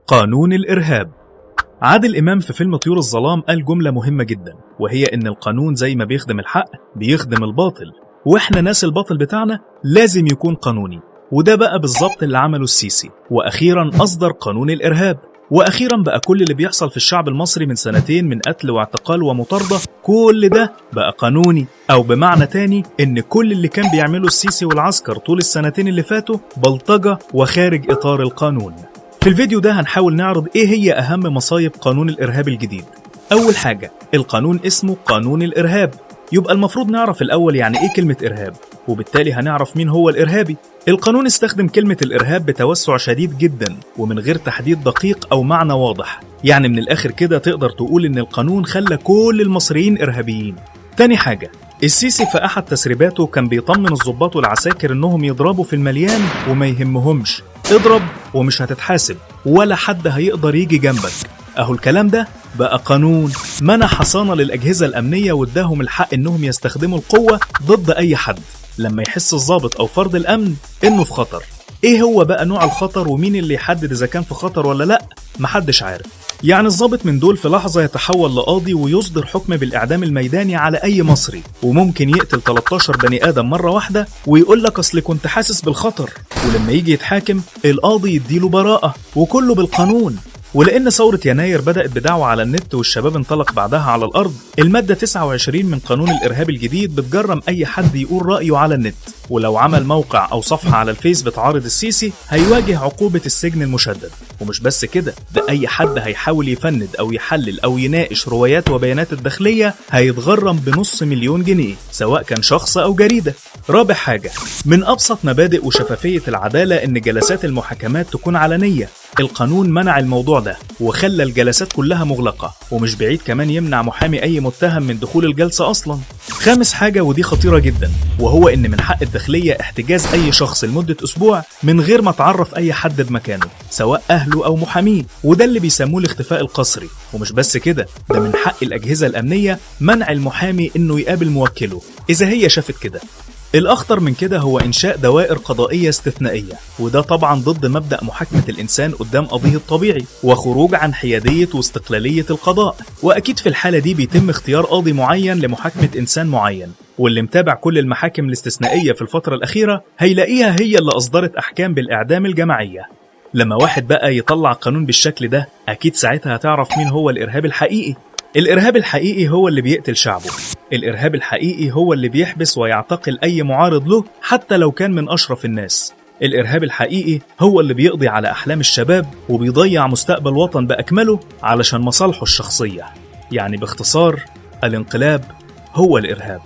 قانون الإرهاب. عادل إمام في فيلم طيور الظلام قال جملة مهمة جدا، وهي إن القانون زي ما بيخدم الحق بيخدم الباطل، وإحنا ناس الباطل بتاعنا لازم يكون قانوني. وده بقى بالظبط اللي عمله السيسي، وأخيرا أصدر قانون الإرهاب. وأخيرا بقى كل اللي بيحصل في الشعب المصري من سنتين من قتل واعتقال ومطاردة، كل ده بقى قانوني، أو بمعنى تاني إن كل اللي كان بيعمله السيسي والعسكر طول السنتين اللي فاتوا بلطجة وخارج إطار القانون. في الفيديو ده هنحاول نعرض إيه هي أهم مصايب قانون الإرهاب الجديد. أول حاجة، القانون اسمه قانون الإرهاب، يبقى المفروض نعرف الأول يعني إيه كلمة إرهاب، وبالتالي هنعرف مين هو الإرهابي. القانون استخدم كلمة الإرهاب بتوسع شديد جدا ومن غير تحديد دقيق أو معنى واضح، يعني من الآخر كده تقدر تقول إن القانون خلى كل المصريين إرهابيين. تاني حاجة، السيسي في أحد تسريباته كان بيطمن الضباط والعساكر إنهم يضربوا في المليان وما يهمهمش، اضرب ومش هتتحاسب ولا حد هيقدر يجي جنبك. أهو الكلام ده بقى قانون، منع حصانة للأجهزة الأمنية واداهم الحق إنهم يستخدموا القوة ضد أي حد لما يحس الضابط أو فرد الأمن إنه في خطر. إيه هو بقى نوع الخطر ومين اللي يحدد إذا كان في خطر ولا لأ؟ محدش عارف. يعني الضابط من دول في لحظة يتحول لقاضي ويصدر حكم بالإعدام الميداني على أي مصري، وممكن يقتل 13 بني آدم مرة واحدة ويقول لك أصل كنت حاسس بالخطر، ولما يجي يتحاكم القاضي يديله براءة، وكله بالقانون. ولأن ثورة يناير بدأت بدعوة على النت والشباب انطلق بعدها على الأرض، المادة 29 من قانون الإرهاب الجديد بتجرم أي حد يقول رأيه على النت، ولو عمل موقع أو صفحة على الفيس بتعارض السيسي هيواجه عقوبة السجن المشدد. ومش بس كده، ده أي حد هيحاول يفند أو يحلل أو يناقش روايات وبيانات الداخلية هيتغرم ب500,000 جنيه، سواء كان شخص أو جريدة. رابع حاجة، من أبسط مبادئ وشفافية العدالة إن جلسات المحاكمات تكون علنية. القانون منع الموضوع ده وخلى الجلسات كلها مغلقة، ومش بعيد كمان يمنع محامي أي متهم من دخول الجلسة أصلا. خامس حاجة ودي خطيرة جدا، وهو إن من حق الداخلية احتجاز أي شخص لمدة أسبوع من غير ما تعرف أي حد بمكانه، سواء أهله أو محاميه، وده اللي بيسموه الاختفاء القسري. ومش بس كده، ده من حق الأجهزة الأمنية منع المحامي إنه يقابل موكله إذا هي شافت كده. الأخطر من كده هو إنشاء دوائر قضائية استثنائية، وده طبعا ضد مبدأ محاكمة الإنسان قدام قضيه الطبيعي وخروج عن حيادية واستقلالية القضاء. وأكيد في الحالة دي بيتم اختيار قاضي معين لمحاكمة إنسان معين، واللي متابع كل المحاكم الاستثنائية في الفترة الأخيرة هيلاقيها هي اللي أصدرت أحكام بالإعدام الجماعية. لما واحد بقى يطلع قانون بالشكل ده، أكيد ساعتها هتعرف مين هو الإرهاب الحقيقي. الإرهاب الحقيقي هو اللي بيقتل شعبه. الإرهاب الحقيقي هو اللي بيحبس ويعتقل أي معارض له حتى لو كان من أشرف الناس. الإرهاب الحقيقي هو اللي بيقضي على أحلام الشباب وبيضيع مستقبل وطن بأكمله علشان مصالحه الشخصية. يعني باختصار، الانقلاب هو الإرهاب.